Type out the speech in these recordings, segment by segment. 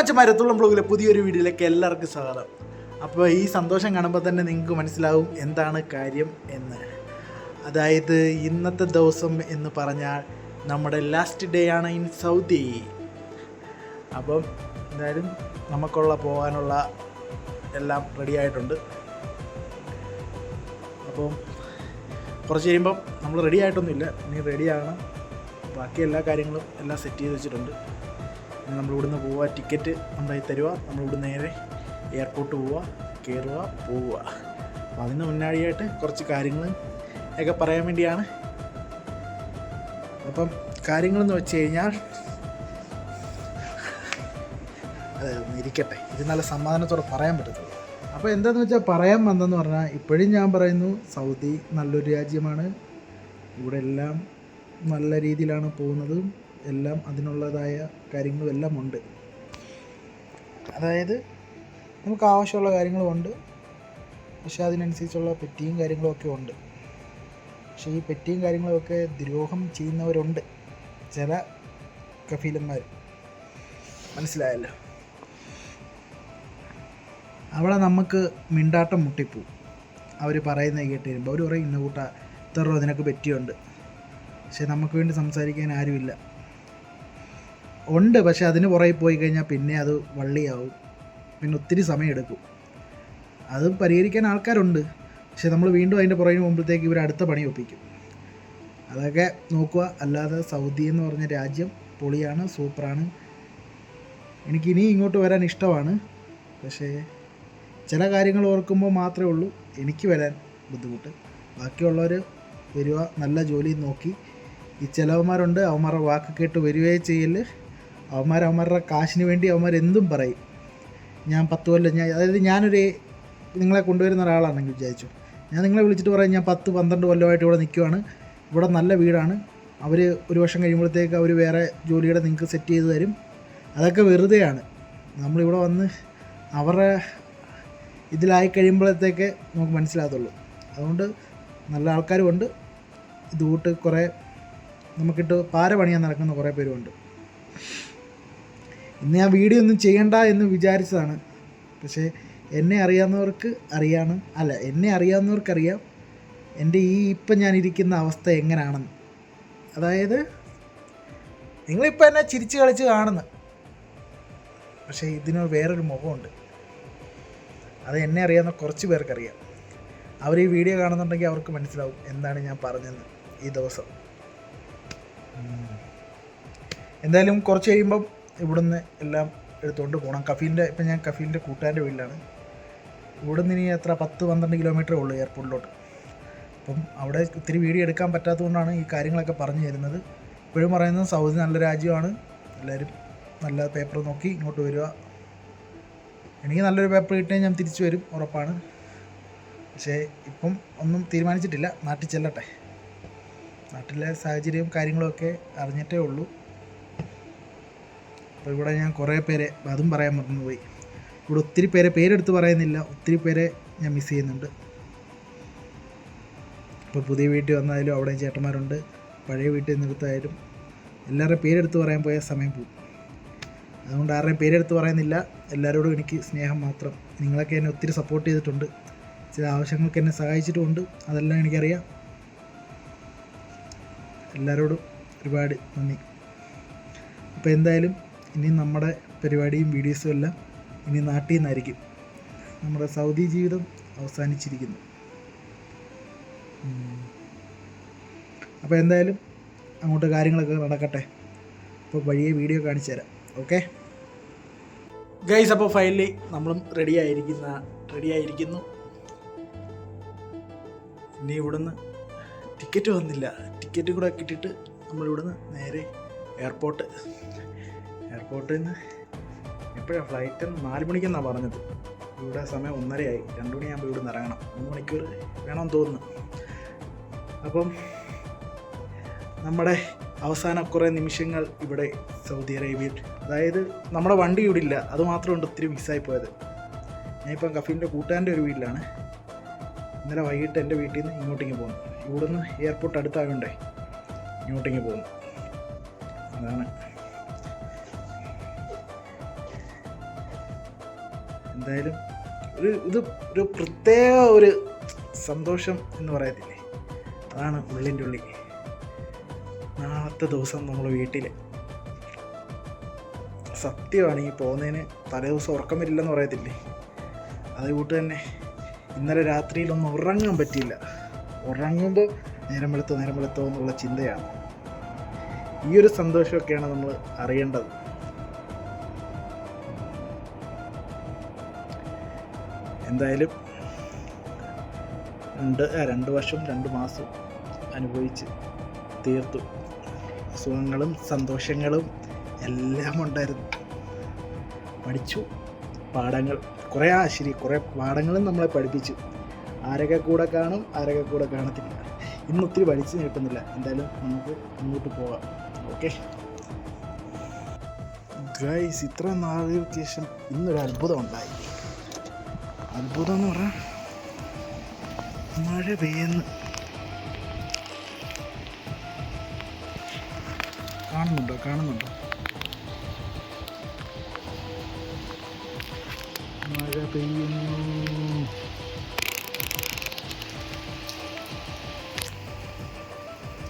മച്ചന്മാരെത്തുള്ള ബ്ലോഗിലെ പുതിയൊരു വീഡിയോയിലേക്ക് എല്ലാവർക്കും സ്വാഗതം. അപ്പോൾ ഈ സന്തോഷം കാണുമ്പോൾ തന്നെ നിങ്ങൾക്ക് മനസ്സിലാവും എന്താണ് കാര്യം എന്ന്. അതായത് ഇന്നത്തെ ദിവസം എന്ന് പറഞ്ഞാൽ നമ്മുടെ ലാസ്റ്റ് ഡേ ആണ് ഇൻ സൗദി. അപ്പം എന്തായാലും നമുക്കുള്ള പോകാനുള്ള എല്ലാം റെഡി ആയിട്ടുണ്ട്. അപ്പം കുറച്ച് കഴിയുമ്പം നമ്മൾ റെഡി ആയിട്ടൊന്നുമില്ല, ഇനി റെഡിയാകണം. ബാക്കി എല്ലാ കാര്യങ്ങളും എല്ലാം സെറ്റ് ചെയ്ത് വെച്ചിട്ടുണ്ട്. നമ്മൾ ഇവിടുന്ന് പോവുക, ടിക്കറ്റ് നമ്മുടെ കയ്യിൽ തരുക, നമ്മളിവിടുന്ന് നേരെ എയർപോർട്ട് പോവുക, കയറുക, പോവുക. അപ്പോൾ അതിന് മുന്നാടിയായിട്ട് കുറച്ച് കാര്യങ്ങൾ ഒക്കെ പറയാൻ വേണ്ടിയാണ്. അപ്പം കാര്യങ്ങളെന്ന് വെച്ച് കഴിഞ്ഞാൽ അതെ ഇരിക്കട്ടെ, ഇത് നല്ല സമാധാനത്തോടെ പറയാൻ പറ്റത്തുള്ളൂ. അപ്പോൾ എന്താണെന്ന് വെച്ചാൽ പറയാൻ വന്നതെന്ന് പറഞ്ഞാൽ, ഇപ്പോഴും ഞാൻ പറയുന്നു സൗദി നല്ലൊരു രാജ്യമാണ്. ഇവിടെ എല്ലാം നല്ല രീതിയിലാണ് പോകുന്നതും എല്ലാം അതിനുള്ളതായ കാര്യങ്ങളും എല്ലാം ഉണ്ട്. അതായത് നമുക്ക് ആവശ്യമുള്ള കാര്യങ്ങളുമുണ്ട്, പക്ഷേ അതിനനുസരിച്ചുള്ള പെറ്റിയും കാര്യങ്ങളുമൊക്കെ ഉണ്ട്. പക്ഷേ ഈ പെറ്റിയും കാര്യങ്ങളുമൊക്കെ ദ്രോഹം ചെയ്യുന്നവരുണ്ട്, ചില കഫീലന്മാർ. മനസ്സിലായല്ലോ? അവിടെ നമുക്ക് മിണ്ടാട്ടം മുട്ടിപ്പോവും. അവർ പറയുന്നത് കേട്ട് വരുമ്പോൾ അവർ പറയും ഇന്ന കൂട്ട ഇത്ര രൂപ നിനക്ക് പറ്റിയുണ്ട്, പക്ഷെ നമുക്ക് വേണ്ടി സംസാരിക്കാൻ ആരുമില്ല. ഉണ്ട്, പക്ഷെ അതിന് പുറകെ പോയി കഴിഞ്ഞാൽ പിന്നെ അത് വള്ളിയാവും, പിന്നെ ഒത്തിരി സമയമെടുക്കും. അത് പരിഹരിക്കാൻ ആൾക്കാരുണ്ട്, പക്ഷെ നമ്മൾ വീണ്ടും അതിൻ്റെ പുറകിന് പോകുമ്പോഴത്തേക്ക് ഇവർ അടുത്ത പണി ഒപ്പിക്കും. അതൊക്കെ നോക്കുക. അല്ലാതെ സൗദി എന്ന് പറഞ്ഞ രാജ്യം പൊളിയാണ്, സൂപ്പറാണ്. എനിക്കിനി ഇങ്ങോട്ട് വരാൻ ഇഷ്ടമാണ്. പക്ഷേ ചില കാര്യങ്ങൾ ഓർക്കുമ്പോൾ മാത്രമേ ഉള്ളൂ എനിക്ക് വരാൻ ബുദ്ധിമുട്ട്. ബാക്കിയുള്ളവർ വരിക, നല്ല ജോലി നോക്കി. ഈ ചിലവന്മാരുണ്ട്, അവന്മാരുടെ വാക്ക് കേട്ട് വരികയെ ചെയ്യല്. അവന്മാരുടെ കാശിന് വേണ്ടി അവന്മാരെന്തും പറയും. ഞാൻ 10 കൊല്ലം അതായത് ഞാനൊരു നിങ്ങളെ കൊണ്ടുവരുന്ന ഒരാളാണെങ്കിൽ വിചാരിച്ചു, ഞാൻ നിങ്ങളെ വിളിച്ചിട്ട് പറയും ഞാൻ 10-12 കൊല്ലമായിട്ട് ഇവിടെ നിൽക്കുവാണ്, ഇവിടെ നല്ല വീടാണ്, അവർ ഒരു വർഷം കഴിയുമ്പോഴത്തേക്ക് അവർ വേറെ ജോലിയുടെ നിങ്ങൾക്ക് സെറ്റ് ചെയ്ത് തരും. അതൊക്കെ വെറുതെയാണ്. നമ്മളിവിടെ വന്ന് അവരുടെ ഇതിലായി കഴിയുമ്പോഴത്തേക്ക് നമുക്ക് മനസ്സിലാകത്തുള്ളൂ. അതുകൊണ്ട് നല്ല ആൾക്കാരുമുണ്ട്. ഇതുകൂട്ട് കുറേ നമുക്കിട്ട് പാര പണിയാൻ നടക്കുന്ന കുറേ പേരുമുണ്ട്. ഇന്ന് ഞാൻ വീഡിയോ ഒന്നും ചെയ്യണ്ട എന്ന് വിചാരിച്ചതാണ്, പക്ഷേ എന്നെ അറിയാവുന്നവർക്കറിയാം എൻ്റെ ഈ ഇപ്പം ഞാനിരിക്കുന്ന അവസ്ഥ എങ്ങനെയാണെന്ന്. അതായത് നിങ്ങളിപ്പോൾ എന്നെ ചിരിച്ച് കളിച്ച് കാണുന്നു, പക്ഷേ ഇതിന് വേറൊരു മുഖമുണ്ട്. അത് എന്നെ അറിയാവുന്ന കുറച്ച് പേർക്കറിയാം. അവർ ഈ വീഡിയോ കാണുന്നുണ്ടെങ്കിൽ അവർക്ക് മനസ്സിലാവും എന്താണ് ഞാൻ പറഞ്ഞതെന്ന് ഈ ദിവസം. എന്തായാലും കുറച്ച് കഴിയുമ്പം ഇവിടുന്ന് എല്ലാം എടുത്തുകൊണ്ട് പോകണം. ഇപ്പം ഞാൻ കഫീലിൻ്റെ കൂട്ടുകാരൻ്റെ വീട്ടിലാണ്. ഇവിടുന്ന് ഇനി എത്ര 10-12 കിലോമീറ്ററേ ഉള്ളൂ എയർപോർട്ടിലോട്ട്. അപ്പം അവിടെ ഒത്തിരി വീഡിയോ എടുക്കാൻ പറ്റാത്തതുകൊണ്ടാണ് ഈ കാര്യങ്ങളൊക്കെ പറഞ്ഞു തരുന്നത്. ഇപ്പോഴും പറയുന്നത് സൗദി നല്ല രാജ്യമാണ്, എല്ലാവരും നല്ല പേപ്പർ നോക്കി ഇങ്ങോട്ട് വരിക. എനിക്ക് നല്ലൊരു പേപ്പർ കിട്ടിയാൽ ഞാൻ തിരിച്ചു വരും, ഉറപ്പാണ്. പക്ഷേ ഇപ്പം ഒന്നും തീരുമാനിച്ചിട്ടില്ല. നാട്ടിൽ ചെല്ലട്ടെ, നാട്ടിലെ സാഹചര്യവും കാര്യങ്ങളുമൊക്കെ അറിഞ്ഞിട്ടേ ഉള്ളൂ. അപ്പോൾ ഇവിടെ ഞാൻ കുറേ പേരെ, അതും പറയാൻ മറന്നുപോയി, ഇവിടെ ഒത്തിരി പേരെ പേരെടുത്ത് പറയുന്നില്ല, ഒത്തിരി പേരെ ഞാൻ മിസ് ചെയ്യുന്നുണ്ട്. ഇപ്പോൾ പുതിയ വീട്ടിൽ വന്നാലും അവിടെ ചേട്ടന്മാരുണ്ട്, പഴയ വീട്ടിൽ നിന്നെടുത്തായാലും എല്ലാവരുടെയും പേരെടുത്ത് പറയാൻ പോയ സമയം പോകും. അതുകൊണ്ട് ആരുടെയും പേരെടുത്ത് പറയുന്നില്ല. എല്ലാവരോടും എനിക്ക് സ്നേഹം മാത്രം. നിങ്ങളൊക്കെ എന്നെ ഒത്തിരി സപ്പോർട്ട് ചെയ്തിട്ടുണ്ട്, ചില ആവശ്യങ്ങൾക്ക് എന്നെ സഹായിച്ചിട്ടുമുണ്ട്, അതെല്ലാം എനിക്കറിയാം. എല്ലാവരോടും ഒരുപാട് നന്ദി. അപ്പോൾ എന്തായാലും ഇനി നമ്മുടെ പരിപാടിയും വീഡിയോസും എല്ലാം ഇനി നാട്ടിൽ നിന്നായിരിക്കും. നമ്മുടെ സൗദി ജീവിതം അവസാനിച്ചിരിക്കുന്നു. അപ്പോൾ എന്തായാലും അങ്ങോട്ട് കാര്യങ്ങളൊക്കെ നടക്കട്ടെ. അപ്പോൾ വഴിയെ വീഡിയോ കാണിച്ചു തരാം. ഓക്കെ ഗൈസ്, അപ്പോൾ ഫൈനലി നമ്മളും റെഡിയായിരിക്കുന്നു. ഇനി ഇവിടുന്ന് ടിക്കറ്റ് വന്നില്ല, ടിക്കറ്റ് കൂടെ കിട്ടിയിട്ട് നമ്മളിവിടുന്ന് നേരെ എയർപോർട്ടിൽ നിന്ന് എപ്പോഴാണ് ഫ്ലൈറ്റ്? 4 മണിക്കെന്നാണ് പറഞ്ഞത്. ഇവിടെ സമയം 1:30 2 മണിയാകുമ്പോൾ ഇവിടെ നിന്ന് ഇറങ്ങണം. 3 മണിക്കൂർ വേണമെന്ന് തോന്നുന്നു. അപ്പം നമ്മുടെ അവസാന കുറേ നിമിഷങ്ങൾ ഇവിടെ സൗദി അറേബ്യയിൽ. അതായത് നമ്മുടെ വണ്ടി ഇവിടെ ഇല്ല, അതുമാത്രമുണ്ട് ഒത്തിരി മിസ്സായി പോയത്. ഞാനിപ്പം കഫീലിൻ്റെ കൂട്ടുകാരൻ്റെ ഒരു വീട്ടിലാണ്. ഇന്നലെ വൈകിട്ട് എൻ്റെ വീട്ടിൽ നിന്ന് ഇങ്ങോട്ടേക്ക് പോകുന്നു. ഇവിടുന്ന് എയർപോർട്ട് അടുത്താകണ്ടേ, ഇങ്ങോട്ടേക്ക് പോകുന്നു. അതാണ് എന്തായാലും ഒരു പ്രത്യേക ഒരു സന്തോഷം എന്ന് പറയത്തില്ലേ, അതാണ് ഉള്ളിൻ്റെ ഉള്ളിൽ. നാളത്തെ ദിവസം നമ്മൾ വീട്ടിൽ സത്യമാണ്, ഈ പോകുന്നതിന് തലേദിവസം ഉറക്കം വരില്ലെന്ന് പറയത്തില്ലേ, അതുകൂട്ട് തന്നെ ഇന്നലെ രാത്രിയിലൊന്നും ഉറങ്ങാൻ പറ്റിയില്ല. ഉറങ്ങുമ്പോൾ നേരം വെളുത്തോ എന്നുള്ള ചിന്തയാണ്. ഈ ഒരു സന്തോഷമൊക്കെയാണ് നമ്മൾ അറിയേണ്ടത്. എന്തായാലും 2 വർഷം 2 മാസം അനുഭവിച്ച് തീർത്തു. സുഖങ്ങളും സന്തോഷങ്ങളും എല്ലാം ഉണ്ടായിരുന്നു. പഠിച്ചു, പാഠങ്ങൾ കുറേ പാഠങ്ങളും നമ്മളെ പഠിപ്പിച്ചു. ആരൊക്കെ കൂടെ കാണും, ആരൊക്കെ കൂടെ കാണത്തില്ല. ഇന്നൊത്തിരി വലിച്ചു നീട്ടുന്നില്ല. എന്തായാലും നമുക്ക് മുന്നോട്ട് പോകാം. ഓക്കെ ഗൈസ്, ഇത്ര നാളുകൾക്ക് ശേഷം ഇന്നൊരു അത്ഭുതം ഉണ്ടായി. അത്ഭുതം എന്ന് പറഞ്ഞാൽ മഴ പെയ്യുന്നു. കാണുന്നുണ്ടോ? മഴ പെയ്യുന്നു.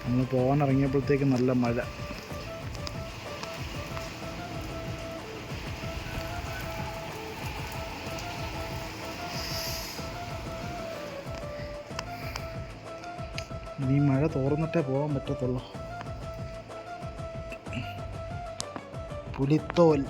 നമ്മൾ പോകാൻ ഇറങ്ങിയപ്പോഴത്തേക്ക് നല്ല മഴ. ഇനി മഴ തോർന്നിട്ടേ പോകാൻ പറ്റത്തുള്ളൂ. പുലിത്തോൽ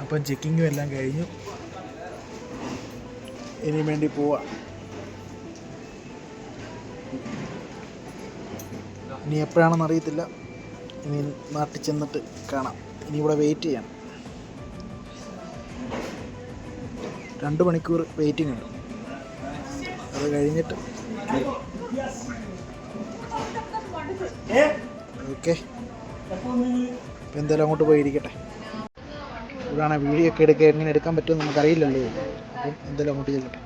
അപ്പം ചെക്കിങ്ങും എല്ലാം കഴിഞ്ഞു. ഇനി വേണ്ടി പോവാം. ഇനി എപ്പോഴാണെന്ന് അറിയത്തില്ല. ഇനി നാട്ടിൽ ചെന്നിട്ട് കാണാം. ഇനി ഇവിടെ വെയിറ്റ് ചെയ്യണം. 2 മണിക്കൂർ വെയിറ്റിംഗ് ഉണ്ട്. അത് കഴിഞ്ഞിട്ട് ഓക്കെ. അപ്പം എന്തായാലും അങ്ങോട്ട് പോയി ഇരിക്കട്ടെ. ഇതാണ് വീഡിയോ ഒക്കെ എങ്ങനെ എടുക്കാൻ പറ്റുമെന്ന് നമുക്കറിയില്ലല്ലോ. അപ്പം എന്തായാലും അങ്ങോട്ട് ചെല്ലട്ടെ.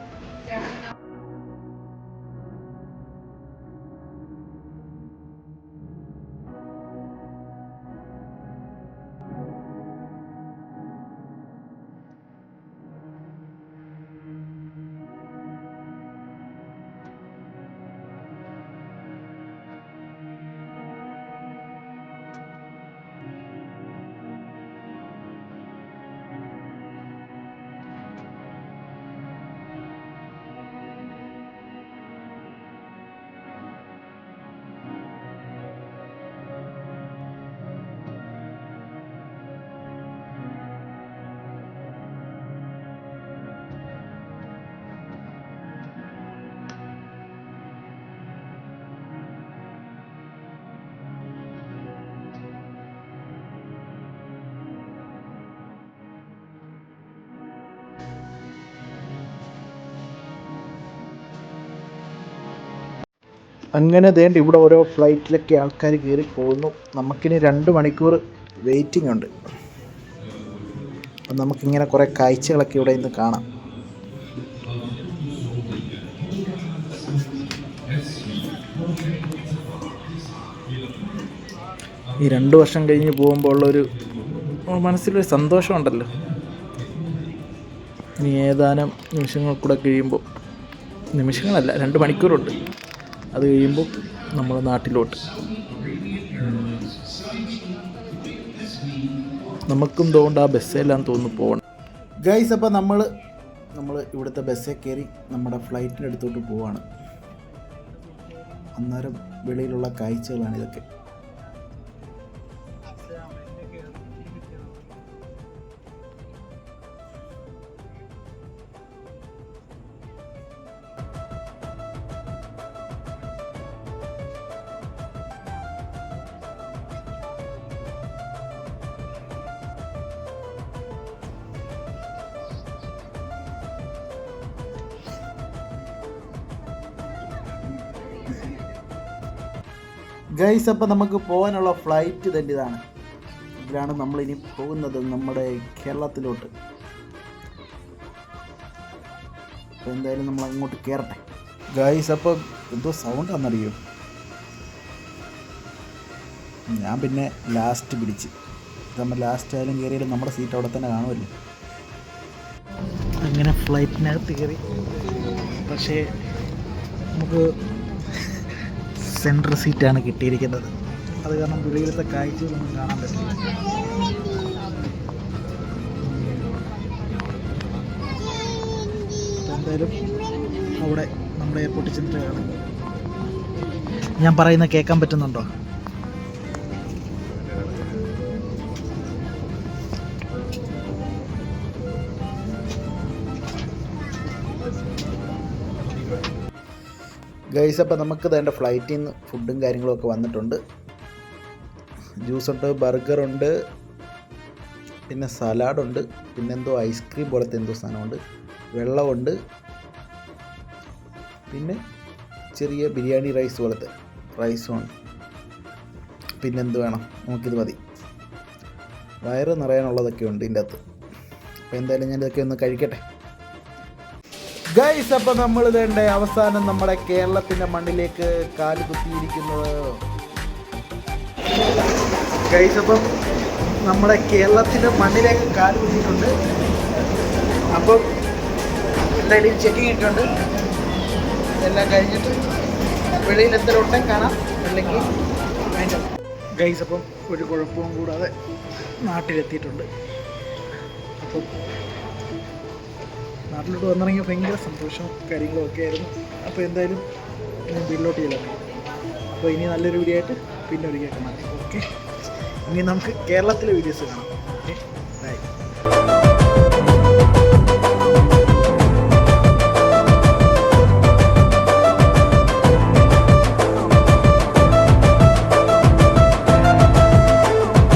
അങ്ങനെ ദേണ്ട് ഇവിടെ ഓരോ ഫ്ലൈറ്റിലൊക്കെ ആൾക്കാർ കയറി പോകുന്നു. നമുക്കിനി 2 മണിക്കൂർ വെയിറ്റിംഗ് ഉണ്ട്. അപ്പം നമുക്കിങ്ങനെ കുറേ കാഴ്ചകളൊക്കെ ഇവിടെ നിന്ന് കാണാം. ഈ 2 വർഷം കഴിഞ്ഞ് പോകുമ്പോൾ ഉള്ളൊരു മനസ്സിലൊരു സന്തോഷമുണ്ടല്ലോ. ഇനി ഏതാനും നിമിഷങ്ങൾ കൂടെ കഴിയുമ്പോൾ, നിമിഷങ്ങളല്ല 2 മണിക്കൂറുണ്ട്, അത് കഴിയുമ്പോൾ നമ്മൾ നാട്ടിലോട്ട്. നമുക്കും തോന്നുന്നുണ്ട് ആ ബസ്സെല്ലാം തോന്നുന്നു പോകണം. ഗൈസ്, അപ്പോൾ നമ്മൾ ഇവിടുത്തെ ബസ്സിൽ കയറി നമ്മുടെ ഫ്ലൈറ്റിൻ്റെ അടുത്തോട്ട് പോവാണ്. അന്നേരം വെളിയിലുള്ള കാഴ്ചകളാണ് ഇതൊക്കെ. ഗൈസ്, അപ്പോൾ നമുക്ക് പോകാനുള്ള ഫ്ലൈറ്റ് തന്നെ ഇതാണ്. ഇതിലാണ് നമ്മളിനി പോകുന്നത്, നമ്മുടെ കേരളത്തിലോട്ട്. അപ്പോൾ എന്തായാലും നമ്മൾ അങ്ങോട്ട് കയറട്ടെ. ഗൈസ്, അപ്പോൾ എന്തോ സൗണ്ടാണെന്നറിയോ? ഞാൻ പിന്നെ ലാസ്റ്റ് പിടിച്ച്, നമ്മൾ ലാസ്റ്റ് ആയാലും കയറിയാലും നമ്മുടെ സീറ്റ് അവിടെ തന്നെ കാണുമല്ലോ. അങ്ങനെ ഫ്ലൈറ്റിനകത്ത് കയറി. പക്ഷേ നമുക്ക് സെൻട്രൽ സീറ്റാണ് കിട്ടിയിരിക്കുന്നത്. അത് കാരണം വെളിയിലത്തെ കാഴ്ചകളൊന്നും കാണാൻ പറ്റില്ല. അപ്പോൾ എന്തായാലും അവിടെ നമ്മുടെ എയർപോർട്ടിൽ ചെന്നിട്ട് കാണാം. ഞാൻ പറയുന്നത് കേൾക്കാൻ പറ്റുന്നുണ്ടോ? ഗൈസ്, അപ്പോൾ നമുക്ക് വേണ്ട ഫ്ലൈറ്റിൽ നിന്ന് ഫുഡും കാര്യങ്ങളൊക്കെ വന്നിട്ടുണ്ട്. ജ്യൂസുണ്ട്, ബർഗറുണ്ട്, പിന്നെ സലാഡുണ്ട്, പിന്നെന്തോ ഐസ്ക്രീം പോലത്തെ എന്തോ സാധനമുണ്ട്, വെള്ളമുണ്ട്, പിന്നെ ചെറിയ ബിരിയാണി റൈസ് പോലത്തെ റൈസും ഉണ്ട്. പിന്നെന്ത് വേണം, നമുക്കിത് മതി. വയറ് നിറയാനുള്ളതൊക്കെ ഉണ്ട് ഇതിൻ്റെ അകത്ത്. അപ്പോൾ എന്തായാലും ഞാനിതൊക്കെ ഒന്ന് കഴിക്കട്ടെ. ഗൈസ്, അപ്പോൾ നമ്മൾ വേണ്ട അവസാനം നമ്മുടെ കേരളത്തിൻ്റെ മണ്ണിലേക്ക് കാല് കുത്തിയിരിക്കുന്നത്. ഗൈസ്, അപ്പം നമ്മുടെ കേരളത്തിൻ്റെ മണ്ണിലേക്ക് കാല് കുത്തിയിട്ടുണ്ട്. അപ്പം എന്തായാലും ചെക്കിങ് ഇട്ടുണ്ട്. എല്ലാം കഴിഞ്ഞിട്ട് വെളിയിൽ എന്തെങ്കിലും കാണാം, അല്ലെങ്കിൽ വേണ്ട. ഗൈസ്, അപ്പം ഒരു കുഴപ്പവും കൂടാതെ നാട്ടിലെത്തിയിട്ടുണ്ട്. അപ്പം നാട്ടിലോട്ട് വന്നിറങ്ങിയ ഭയങ്കര സന്തോഷവും കാര്യങ്ങളും ഒക്കെ ആയിരുന്നു. അപ്പോൾ എന്തായാലും ഞാൻ വീട്ടിലോട്ട് ചെല്ലാം. അപ്പോൾ ഇനി നല്ലൊരു വീഡിയോ ആയിട്ട് പിന്നെ ഒരിക്കൽ കാണാം. ഓക്കെ, ഇനി നമുക്ക് കേരളത്തിലെ വീഡിയോസ് കാണാം.